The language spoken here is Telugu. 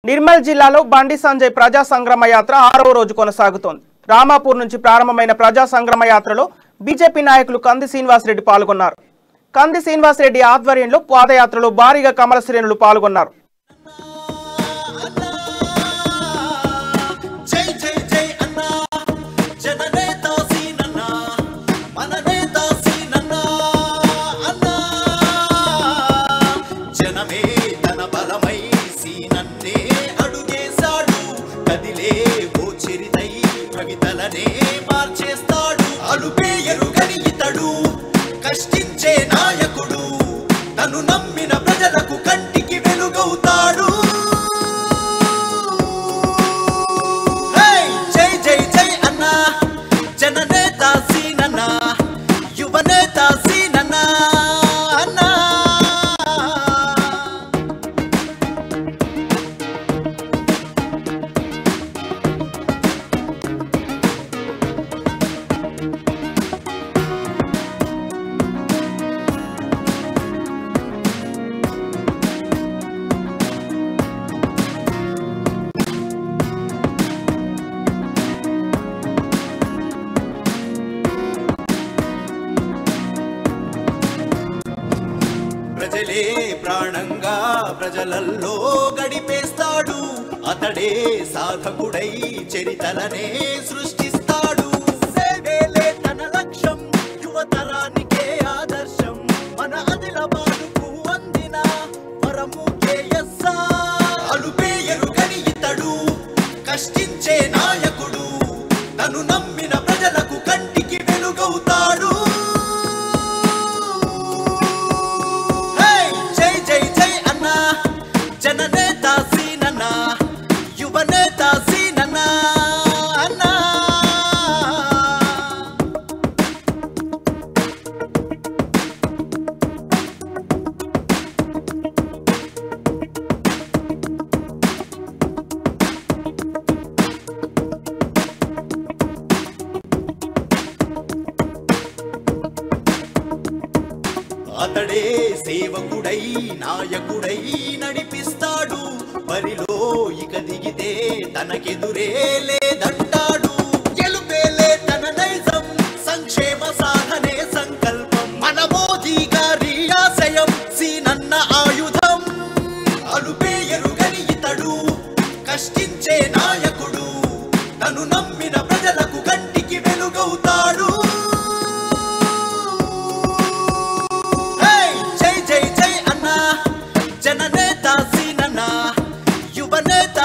నిర్మల్ జిల్లాలో బండి సంజయ్ ప్రజా సంగ్రామ యాత్ర 6వ రోజు కొనసాగుతోంది. రామాపూర్ నుంచి ప్రారంభమైన ప్రజా సంగ్రామ యాత్రలో బీజేపీ నాయకులు కంది శ్రీనివాసరెడ్డి పాల్గొన్నారు. కంది శ్రీనివాసరెడ్డి ఆధ్వర్యంలో పాదయాత్రలో భారీగా కమల శ్రేణులు పాల్గొన్నారు. కష్టించే నాయకుడు తను నమ్మిన ప్రజలకు కంటికి వెలుగవుతాడు. జై జై జై అన్నా జననేత సీనన్నా యువనేత సీనన్నా అన్నా. ప్రజలే ప్రాణంగా ప్రజలల్లో గడిపేస్తాడు. అతడే సాధకుడై చరితలనే సృష్టిస్తాడు. సేవేలే తన లక్ష్యం, యువతరానికే ఆదర్శం. మన ఆదిలాబాదుకు అందిన వరము కేఎస్ఆర్. అలుపే ఎరుగని ఇతడు కష్టించే నాయకుడు తను నమ్మిన ప్రజలకు కంటికి వెలుగవుతాడు. జననేత సీనన్నా యువనేత సీనన్నా అన్నా. అతడే సేవకుడై నాయకుడై నడిపిస్తాడు. బరిలో ఇక దిగితే తనకెదురే లేదంటాడు. గెలుపేలే తన నైజం, సంక్షేమ సాధనే సంకల్పం. మన మోదీ గారి ఆశయం సీనన్న ఆయుధం. అలుపే ఎరుగని ఇతడు కష్టించే నాయకుడు తను నమ్మిన ప్రజలకు కంటికి వెలుగవుతాడు. జననేత సీనన్నా యువనేత